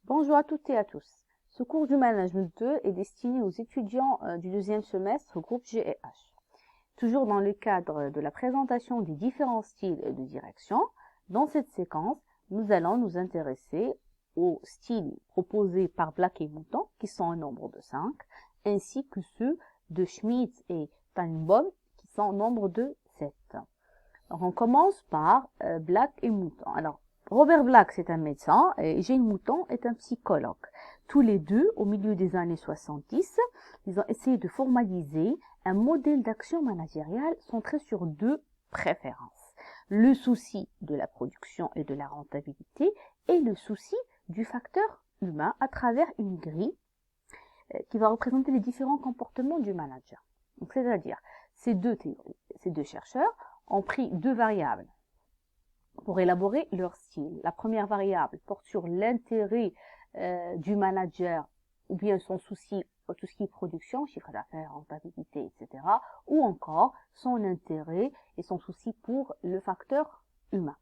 Bonjour à toutes et à tous. Ce cours du Management 2 est destiné aux étudiants du deuxième semestre groupe G et H. Toujours dans le cadre de la présentation des différents styles de direction, dans cette séquence, nous allons nous intéresser aux styles proposés par Black et Mouton, qui sont au nombre de 5, ainsi que ceux de Schmitz et Tannenbaum, qui sont au nombre de 7. Donc on commence par Black et Mouton. Alors, Robert Black, c'est un médecin et Jane Mouton est un psychologue. Tous les deux, au milieu des années 70, ils ont essayé de formaliser un modèle d'action managériale centré sur deux préférences. Le souci de la production et de la rentabilité et le souci du facteur humain à travers une grille qui va représenter les différents comportements du manager. Donc, c'est-à-dire, ces deux chercheurs ont pris deux variables pour élaborer leur style. La première variable porte sur l'intérêt du manager ou bien son souci pour tout ce qui est production, chiffre d'affaires, rentabilité, etc. ou encore son intérêt et son souci pour le facteur humain.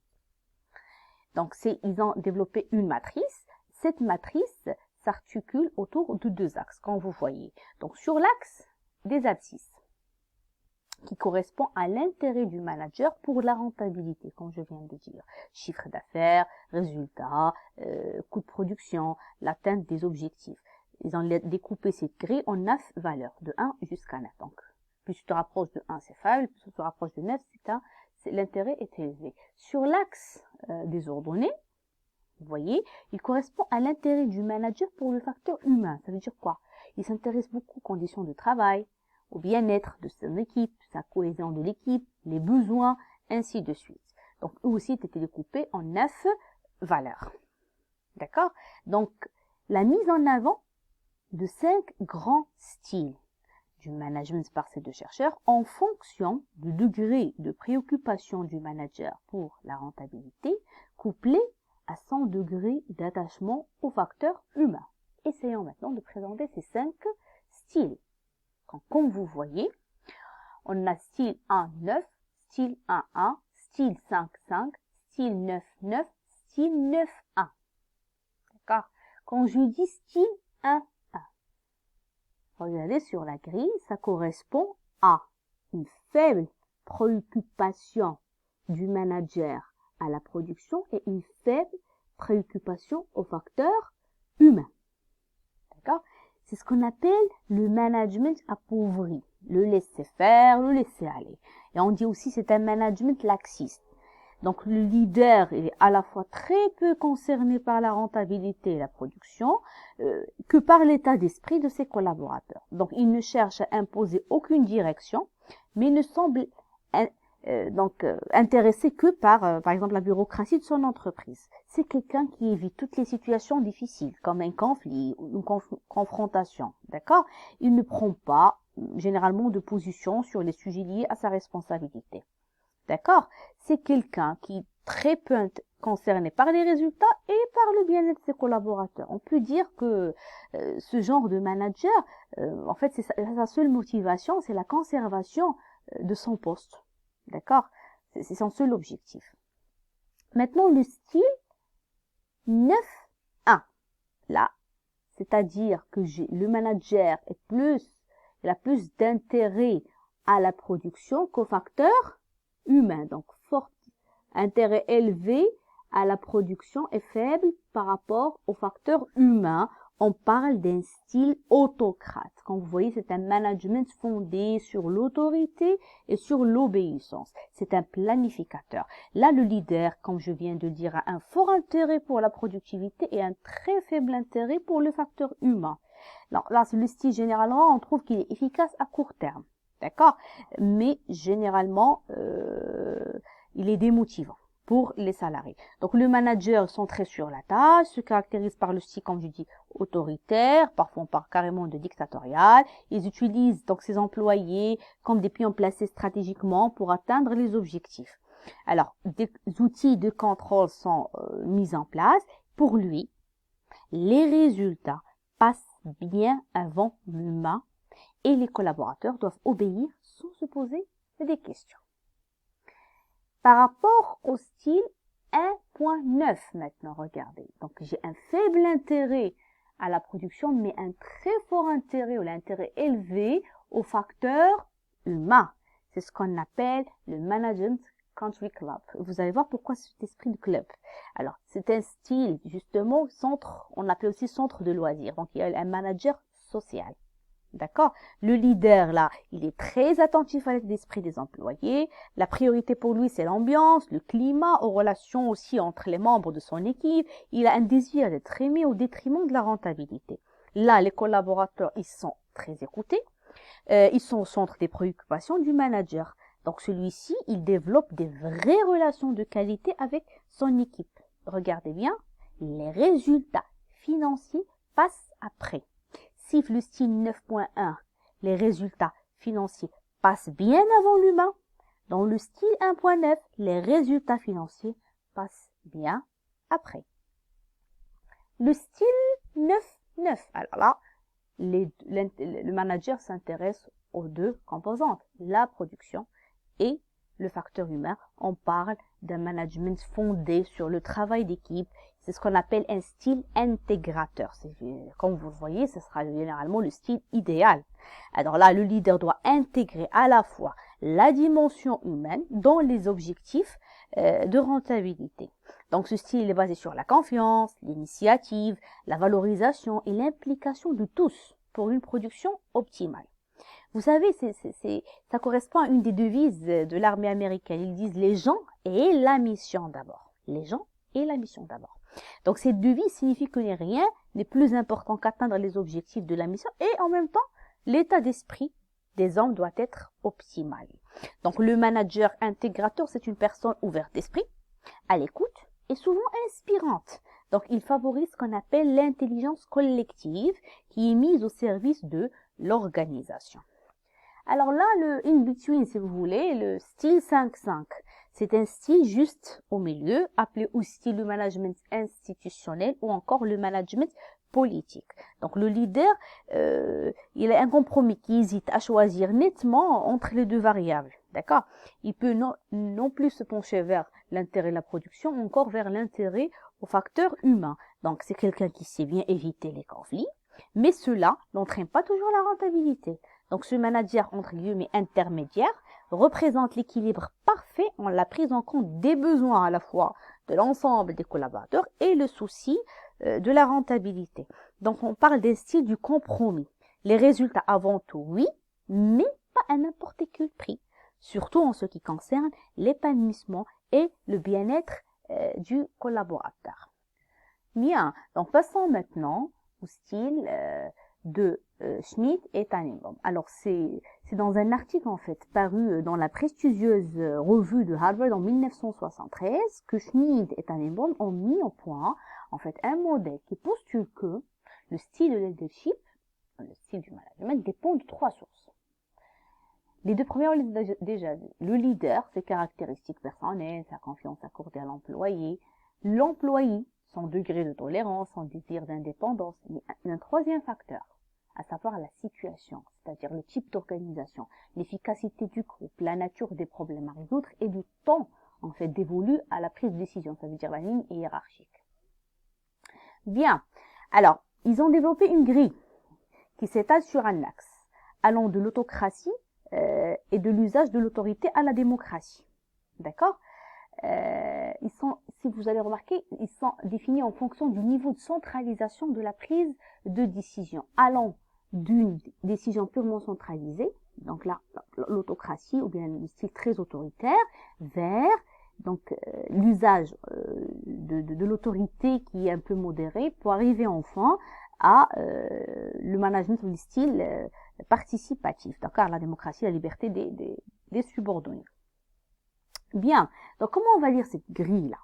Donc, ils ont développé une matrice. Cette matrice s'articule autour de deux axes, comme vous voyez. Donc, sur l'axe des abscisses, qui correspond à l'intérêt du manager pour la rentabilité, comme je viens de dire. Chiffre d'affaires, résultats, coût de production, l'atteinte des objectifs. Ils ont découpé cette grille en 9 valeurs, de 1 jusqu'à 9. Donc, plus tu te rapproches de 1, c'est faible, plus tu te rapproches de 9, l'intérêt est élevé. Sur l'axe des ordonnées, vous voyez, il correspond à l'intérêt du manager pour le facteur humain. Ça veut dire quoi? Il s'intéresse beaucoup aux conditions de travail, au bien-être de son équipe, sa cohésion de l'équipe, les besoins, ainsi de suite. Donc, eux aussi étaient découpés en 9 valeurs. D'accord? Donc, la mise en avant de 5 grands styles du management par ces deux chercheurs en fonction du degré de préoccupation du manager pour la rentabilité, couplé à son degré d'attachement au facteur humain. Essayons maintenant de présenter ces 5 styles. Comme vous voyez, on a style 1-9, style 1-1, style 5-5, style 9-9, style 9-1. D'accord? Quand je dis style 1-1, regardez sur la grille, ça correspond à une faible préoccupation du manager à la production et une faible préoccupation au facteur humain. D'accord? C'est ce qu'on appelle le management appauvri, le laisser faire, le laisser aller. Et on dit aussi c'est un management laxiste. Donc le leader il est à la fois très peu concerné par la rentabilité et la production que par l'état d'esprit de ses collaborateurs. Donc il ne cherche à imposer aucune direction, mais ne semble intéressé que par exemple, la bureaucratie de son entreprise. C'est quelqu'un qui évite toutes les situations difficiles, comme un conflit ou une confrontation, d'accord? Il ne prend pas, généralement, de position sur les sujets liés à sa responsabilité, d'accord? C'est quelqu'un qui est très peu concerné par les résultats et par le bien-être de ses collaborateurs. On peut dire que ce genre de manager, en fait, sa seule motivation, c'est la conservation de son poste. D'accord? C'est son seul objectif. Maintenant, le style 9-1. Là, c'est-à-dire que le manager il a plus d'intérêt à la production qu'au facteur humain. Donc, fort intérêt élevé à la production et faible par rapport au facteur humain. On parle d'un style autocrate. Comme vous voyez, c'est un management fondé sur l'autorité et sur l'obéissance. C'est un planificateur. Là, le leader, comme je viens de dire, a un fort intérêt pour la productivité et un très faible intérêt pour le facteur humain. Alors, là, le style, généralement, on trouve qu'il est efficace à court terme. D'accord? Mais généralement, il est démotivant pour les salariés. Donc, le manager est centré sur la tâche, se caractérise par le style, comme je dis, autoritaire, parfois on parle carrément de dictatorial. Ils utilisent donc ses employés comme des pions placés stratégiquement pour atteindre les objectifs. Alors, des outils de contrôle sont mis en place. Pour lui, les résultats passent bien avant l'humain et les collaborateurs doivent obéir sans se poser des questions. Par rapport au style 1.9 maintenant, regardez. Donc, j'ai un faible intérêt à la production, mais un très fort intérêt ou l'intérêt élevé au facteur humain. C'est ce qu'on appelle le Management Country Club. Vous allez voir pourquoi cet esprit de club. Alors, c'est un style, justement, centre, on l'appelle aussi centre de loisirs. Donc, il y a un manager social. D'accord? Le leader, là, il est très attentif à l'état d'esprit des employés. La priorité pour lui, c'est l'ambiance, le climat, aux relations aussi entre les membres de son équipe. Il a un désir d'être aimé au détriment de la rentabilité. Là, les collaborateurs, ils sont très écoutés. Ils sont au centre des préoccupations du manager. Donc, celui-ci, il développe des vraies relations de qualité avec son équipe. Regardez bien, les résultats financiers passent après. Si le style 9.1, les résultats financiers passent bien avant l'humain, dans le style 1.9, les résultats financiers passent bien après. Le style 9.9, alors là, le manager s'intéresse aux deux composantes, la production et le facteur humain. On parle d'un management fondé sur le travail d'équipe. C'est ce qu'on appelle un style intégrateur. Comme vous le voyez, ce sera généralement le style idéal. Alors là, le leader doit intégrer à la fois la dimension humaine dans les objectifs de rentabilité. Donc ce style est basé sur la confiance, l'initiative, la valorisation et l'implication de tous pour une production optimale. Vous savez, ça correspond à une des devises de l'armée américaine. Ils disent les gens et la mission d'abord. Les gens et la mission d'abord. Donc cette devise signifie que rien n'est plus important qu'atteindre les objectifs de la mission et en même temps, l'état d'esprit des hommes doit être optimal. Donc le manager intégrateur, c'est une personne ouverte d'esprit, à l'écoute et souvent inspirante. Donc il favorise ce qu'on appelle l'intelligence collective qui est mise au service de l'organisation. Alors là, le in-between, si vous voulez, le style 5-5, c'est un style juste au milieu, appelé aussi le management institutionnel ou encore le management politique. Donc le leader, il a un compromis qui hésite à choisir nettement entre les deux variables. D'accord? Il peut non plus se pencher vers l'intérêt de la production, ou encore vers l'intérêt au facteur humain. Donc c'est quelqu'un qui sait bien éviter les conflits, mais cela n'entraîne pas toujours la rentabilité. Donc ce manager entre guillemets intermédiaire représente l'équilibre parfait en la prise en compte des besoins à la fois de l'ensemble des collaborateurs et le souci de la rentabilité. Donc on parle des styles du compromis. Les résultats avant tout, oui, mais pas à n'importe quel prix, surtout en ce qui concerne l'épanouissement et le bien-être du collaborateur. Bien, donc passons maintenant au style de Schmidt et Tannenbaum. Alors c'est dans un article en fait paru dans la prestigieuse revue de Harvard en 1973 que Schmidt et Tannenbaum ont mis au point en fait un modèle qui postule que le style de leadership, le style du management dépend de trois sources. Les deux premières, on les a déjà vues. Le leader, ses caractéristiques personnelles, sa confiance accordée à l'employé, l'employé, son degré de tolérance, son désir d'indépendance, mais un troisième facteur, à savoir la situation, c'est-à-dire le type d'organisation, l'efficacité du groupe, la nature des problèmes à résoudre et du temps en fait dévolu à la prise de décision, ça veut dire la ligne hiérarchique. Bien, alors ils ont développé une grille qui s'étale sur un axe, allant de l'autocratie et de l'usage de l'autorité à la démocratie. D'accord? Ils sont, si vous allez remarquer, ils sont définis en fonction du niveau de centralisation de la prise de décision, allant d'une décision purement centralisée, donc là, l'autocratie ou bien le style très autoritaire, vers donc l'usage de l'autorité qui est un peu modéré pour arriver enfin à le management ou le style participatif, d'accord, la démocratie, la liberté des subordonnés. Bien, donc comment on va lire cette grille-là?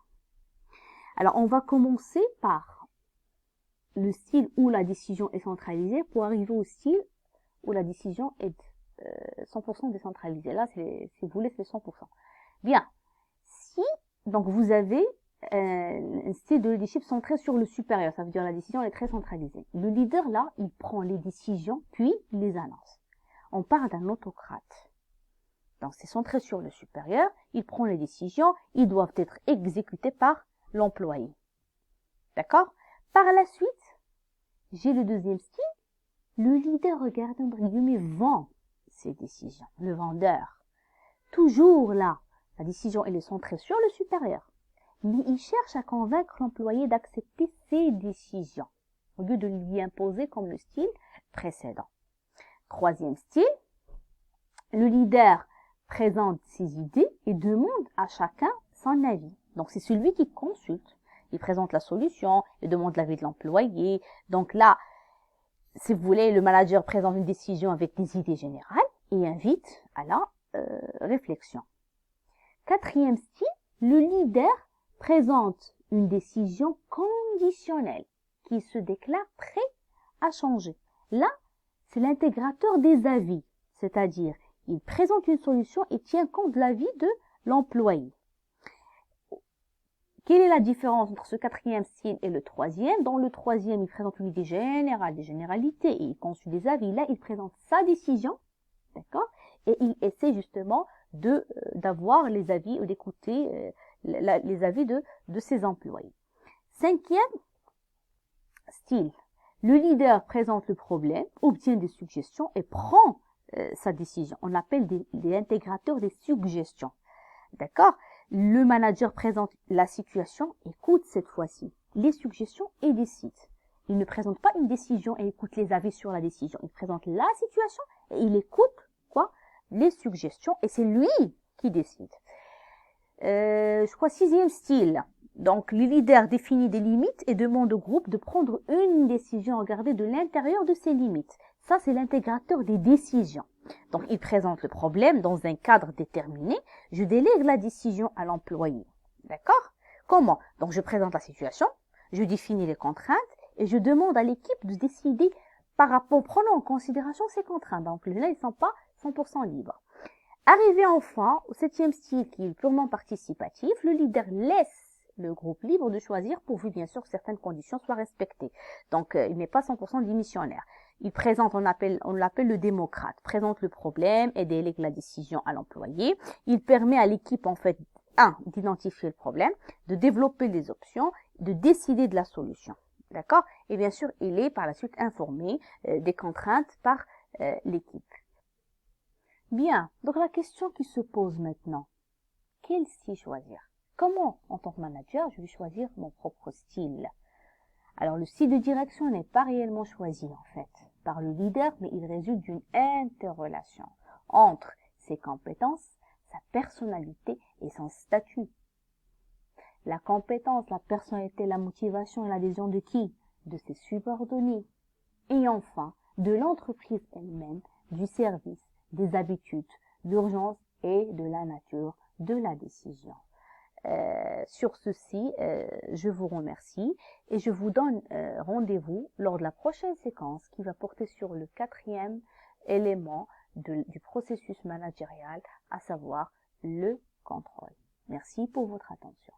Alors on va commencer par le style où la décision est centralisée pour arriver au style où la décision est 100% décentralisée. Là, si vous voulez, c'est 100%. Bien, si donc vous avez un style de leadership centré sur le supérieur, ça veut dire la décision est très centralisée. Le leader, là, il prend les décisions, puis il les annonce. On parle d'un autocrate. Donc, c'est centré sur le supérieur. Il prend les décisions. Ils doivent être exécutées par l'employé. D'accord? Par la suite, j'ai le deuxième style. Le leader, regarde, entre guillemets, vend ses décisions. Le vendeur. Toujours là, la décision, elle est centrée sur le supérieur. Mais il cherche à convaincre l'employé d'accepter ses décisions, au lieu de lui imposer comme le style précédent. Troisième style, le leader présente ses idées et demande à chacun son avis. Donc, c'est celui qui consulte. Il présente la solution, il demande l'avis de l'employé. Donc là, si vous voulez, le manager présente une décision avec des idées générales et invite à la réflexion. Quatrième style, le leader présente une décision conditionnelle qui se déclare prêt à changer. Là, c'est l'intégrateur des avis, c'est-à-dire il présente une solution et tient compte de l'avis de l'employé. Quelle est la différence entre ce quatrième style et le troisième? Dans le troisième, il présente une idée générale, des généralités et il consulte des avis. Là, il présente sa décision, d'accord? Et il essaie justement d'avoir les avis ou d'écouter les avis de ses employés. Cinquième style, le leader présente le problème, obtient des suggestions et prend sa décision. On appelle des intégrateurs des suggestions. D'accord? Le manager présente la situation, écoute cette fois-ci les suggestions et décide. Il ne présente pas une décision et écoute les avis sur la décision. Il présente la situation et il écoute les suggestions et c'est lui qui décide. Je crois sixième style. Donc, le leader définit des limites et demande au groupe de prendre une décision, regarder de l'intérieur de ces limites. Ça, c'est l'intégrateur des décisions. Donc, il présente le problème dans un cadre déterminé. Je délègue la décision à l'employé. D'accord? Comment? Donc, je présente la situation, je définis les contraintes et je demande à l'équipe de décider par rapport, prenant en considération ces contraintes. Donc, là, ils ne sont pas 100% libres. Arrivé enfin au septième style qui est purement participatif, le leader laisse le groupe libre de choisir pourvu bien sûr que certaines conditions soient respectées. Donc il n'est pas 100% démissionnaire. Il présente, on l'appelle le démocrate, présente le problème et délègue la décision à l'employé. Il permet à l'équipe en fait, d'identifier le problème, de développer les options, de décider de la solution. D'accord? Et bien sûr, il est par la suite informé des contraintes par l'équipe. Bien, donc la question qui se pose maintenant, quel style choisir? Comment, en tant que manager, je vais choisir mon propre style? Alors, le style de direction n'est pas réellement choisi, en fait, par le leader, mais il résulte d'une interrelation entre ses compétences, sa personnalité et son statut. La compétence, la personnalité, la motivation et l'adhésion de qui? De ses subordonnés. Et enfin, de l'entreprise elle-même, du service, des habitudes, l'urgence et de la nature de la décision. Sur ceci, je vous remercie et je vous donne rendez-vous lors de la prochaine séquence qui va porter sur le quatrième élément du processus managérial, à savoir le contrôle. Merci pour votre attention.